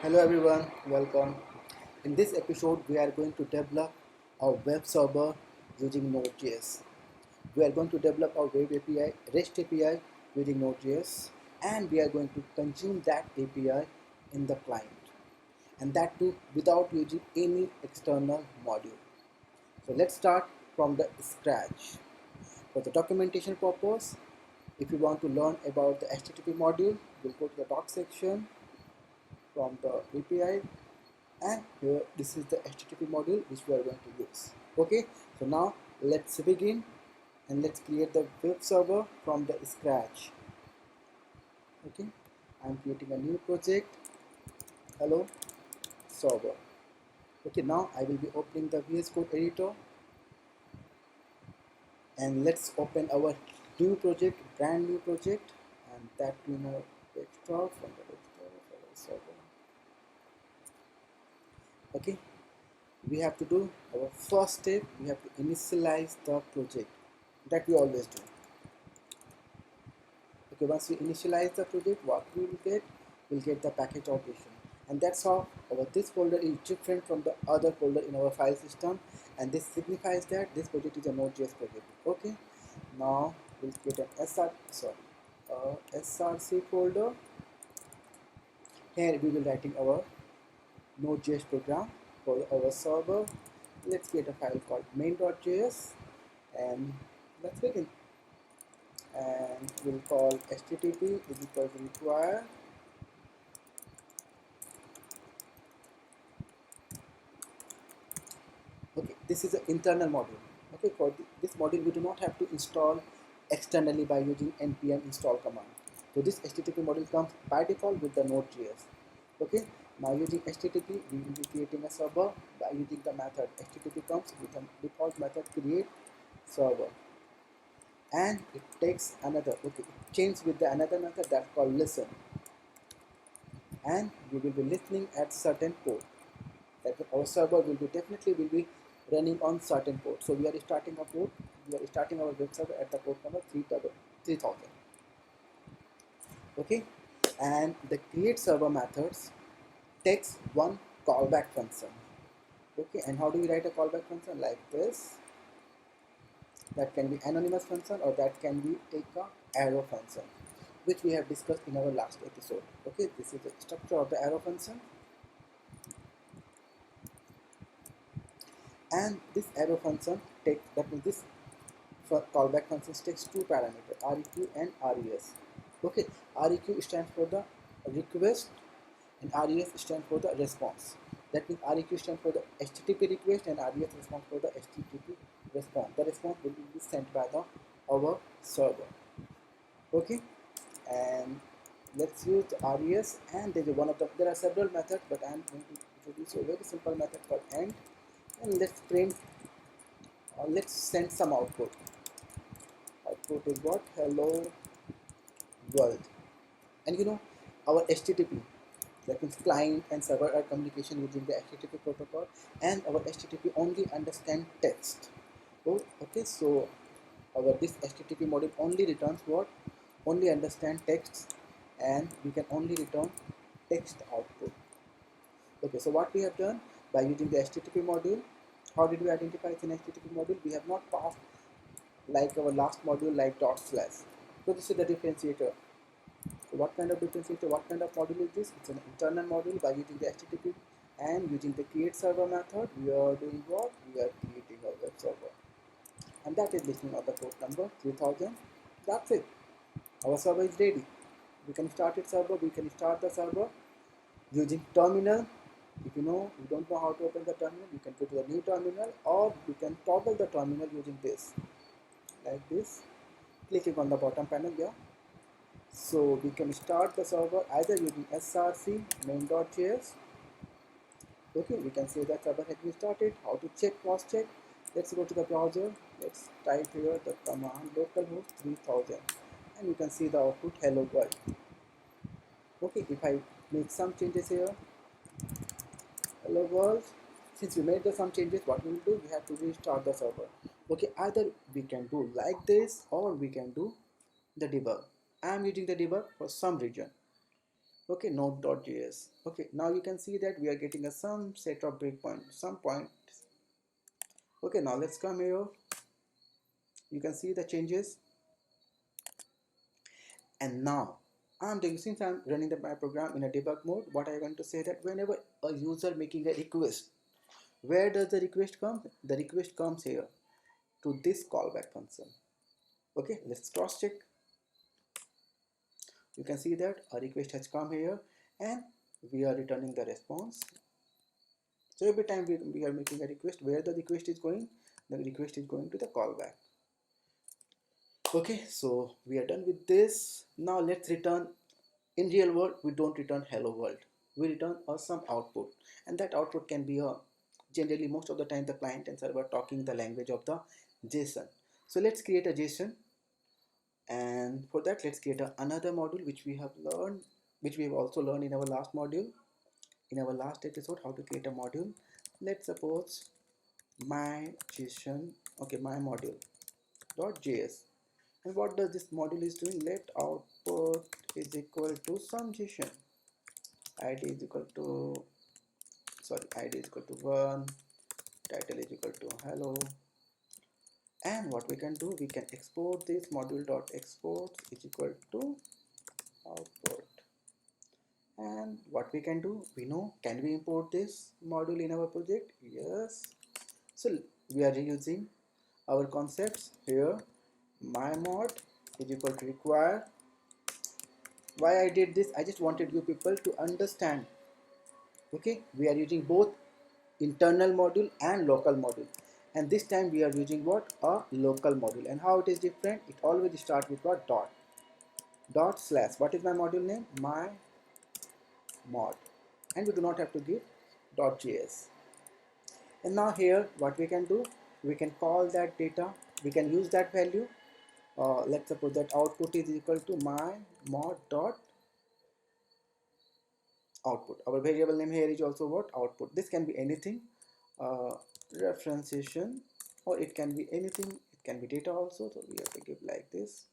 Hello everyone, welcome. In this episode, we are going to develop a web server using Node.js. We are going to develop a web API, REST API using Node.js, and we are going to consume that API in the client, and that too without using any external module. So let's start from the scratch. For the documentation purpose, if you want to learn about the HTTP module, we'll go to the doc section from the API, and here this is the HTTP module which we are going to use. Okay, so now let's begin and let's create the web server from the scratch. Okay, I'm creating a new project. Hello server. Okay, now I will be opening the VS Code editor, and let's open our new project, brand new project, and that in a desktop from the desktop for the server. Okay, we have to do our first step. We have to initialize the project, that we always do. Okay, once we initialize the project, what we will get? We'll get the package operation, and that's how our this folder is different from the other folder in our file system, and this signifies that this project is a Node.js project. Okay, now we'll create an src folder. Here we will writing our Node.js program for our server. Let's create a file called main.js, and let's begin. And we'll call http is equal to require. Okay, this is an internal module. Okay, for this module we do not have to install externally by using npm install command. So this http module comes by default with the node.js. Okay, now using http we will be creating a server by using the method http comes with a default method create server, and it takes another, okay, it changes with the another method that's called listen, and we will be listening at certain port. That our server will be definitely running on certain port. So we are starting a port. We are starting our web server at the port number 3000. Okay, and the create server methods takes one callback function. Okay, and how do we write a callback function like this? That can be anonymous function, or that can be take a arrow function, which we have discussed in our last episode. Okay, this is the structure of the arrow function. And this arrow function takes, that means this for callback functions takes two parameters, req and res. Okay, req stands for the request and res stands for the response. That means req stands for the http request and res response for the http response. The response will be sent by the our server. Okay, and let's use the res, and there are several methods, but I am going to introduce a very simple method called end, and let's print, let's send some output. Output is what? Hello world. And our http, that means client and server are communication using the http protocol, and our http only understand text. Oh, okay, so our this http module only returns what? Only understand text, and we can only return text output. Okay, so what we have done by using the http module, how did we identify it's an http module? We have not passed like our last module like dot slash. So this is the differentiator. So what kind of differentiator, what kind of module is this? It's an internal module. By using the HTTP and using the create server method, we are doing what? We are creating a web server, and that is listing on the port number 3000. That's it. Our server is ready. We can start it server. We can start the server using terminal. If you don't know how to open the terminal, you can go to the new terminal, or you can toggle the terminal using this, like this, clicking on the bottom panel here. So we can start the server either using src main.js. Okay, we can say that server has been started. How to check, cross check? Let's go to the browser. Let's type here the command localhost 3000, and you can see the output hello world. Okay, if I make some changes here, hello world. Since we made some changes, what we will do? We have to restart the server. Okay, either we can do like this, or we can do the debug. I am using the debug for some reason. Okay, node.js. Okay, now you can see that we are getting a some set of breakpoint, some point. Okay, now let's come here. You can see the changes. And now I'm doing, since I'm running my program in a debug mode, what I want to say that whenever a user making a request, where does the request come? The request comes here to this callback function. Okay, let's cross check. You can see that a request has come here and we are returning the response. So every time we are making a request, where the request is going? The request is going to the callback. Okay, so we are done with this. Now let's return. In real world, we don't return hello world. We return some output, and that output can be a, generally most of the time the client and server talking the language of the JSON. So let's create a JSON, and for that let's create another module which we have learned, which we have also learned in our last module, in our last episode, how to create a module. Let's suppose my JSON, okay, my module .js. And what does this module is doing? Let output is equal to some JSON. id is equal to, sorry, id is equal to 1, title is equal to hello. And what we can do, we can export this module dot export is equal to output. And what we can do, we know, can we import this module in our project? Yes. So we are reusing our concepts here. My mod is equal to require. Why I did this, I just wanted you people to understand. Okay, we are using both internal module and local module, and this time we are using what, a local module. And how it is different, it always starts with what, dot slash. What is my module name? My mod. And we do not have to give .js. And now here what we can do, we can call that data, we can use that value. Let's suppose that output is equal to my mod dot output. Our variable name here is also what, output. This can be anything, uh, referencation, or it can be anything, it can be data also. So we have to give like this.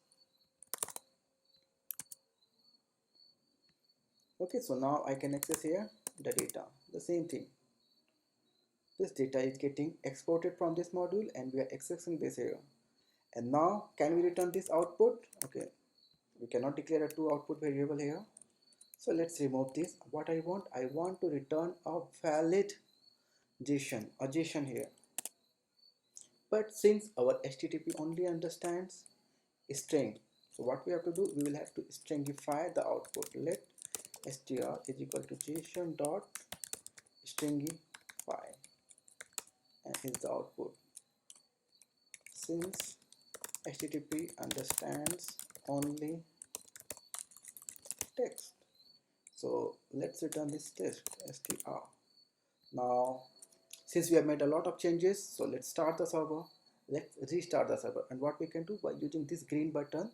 Okay, so now I can access here the data, the same thing. This data is getting exported from this module and we are accessing this here. And now can we return this output? Okay, we cannot declare a two output variable here. So let's remove this. What I want to return a valid JSON, a JSON here. But since our HTTP only understands string, so what we have to do, we will have to stringify the output. Let str is equal to JSON dot stringify, and here's the output. Since HTTP understands only text, so let's return this text str. Now since we have made a lot of changes, so let's start the server. Let's restart the server, and what we can do, by using this green button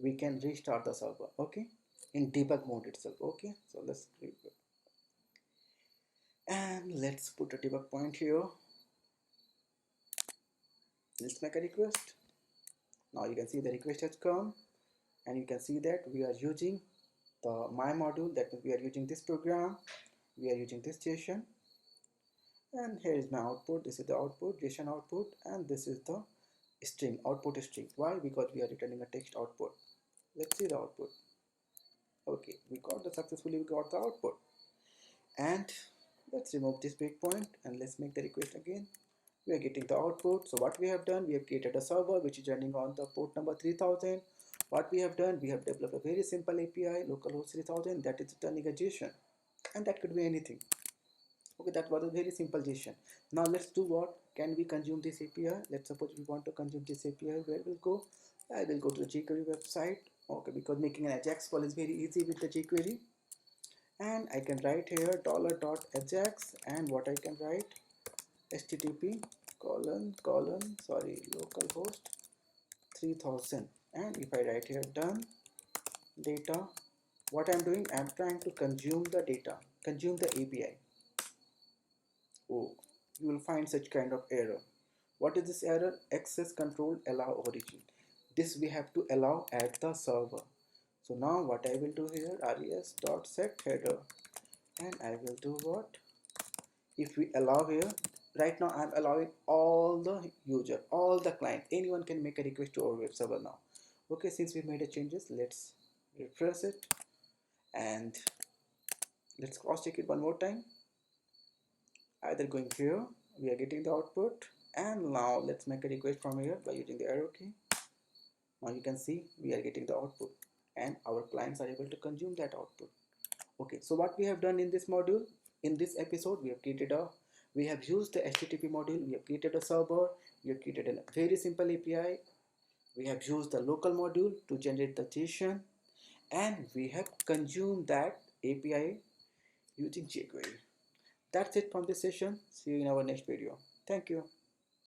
we can restart the server, okay, in debug mode itself. Okay, so let's reboot. And let's put a debug point here. Let's make a request. Now you can see the request has come, and you can see that we are using the my module, that means we are using this program, we are using this JSON. And here is my output. This is the output, JSON output, and this is the string, output string. Why? Because we are returning a text output. Let's see the output. Okay, we got the successfully, we got the output. And let's remove this breakpoint and let's make the request again. We are getting the output. So what we have done, we have created a server which is running on the port number 3000. What we have done, we have developed a very simple API, localhost 3000, that is returning a JSON, and that could be anything. Okay, that was a very simple JSON. Now let's do what, can we consume this API? Let's suppose we want to consume this API. Where will go? I will go to the jQuery website. Okay, because making an Ajax call is very easy with the jQuery. And I can write here $.ajax, and what I can write, http localhost 3000. And if I write here done data, what I'm doing, I'm trying to consume the data, consume the API. Oh, you will find such kind of error. What is this error? Access control allow origin. This we have to allow at the server. So now what I will do here, res dot set header, and I will do what, if we allow here, right now I'm allowing all the user, all the client, anyone can make a request to our web server now. Okay, since we made a changes, let's refresh it and let's cross check it one more time. Either going here, we are getting the output, and now let's make a request from here by using the arrow key. Now you can see we are getting the output and our clients are able to consume that output. Okay, so what we have done in this module, in this episode, we have used the HTTP module, we have created a server, we have created a very simple API, we have used the local module to generate the JSON, and we have consumed that API using jQuery. That's it from this session. See you in our next video. Thank you.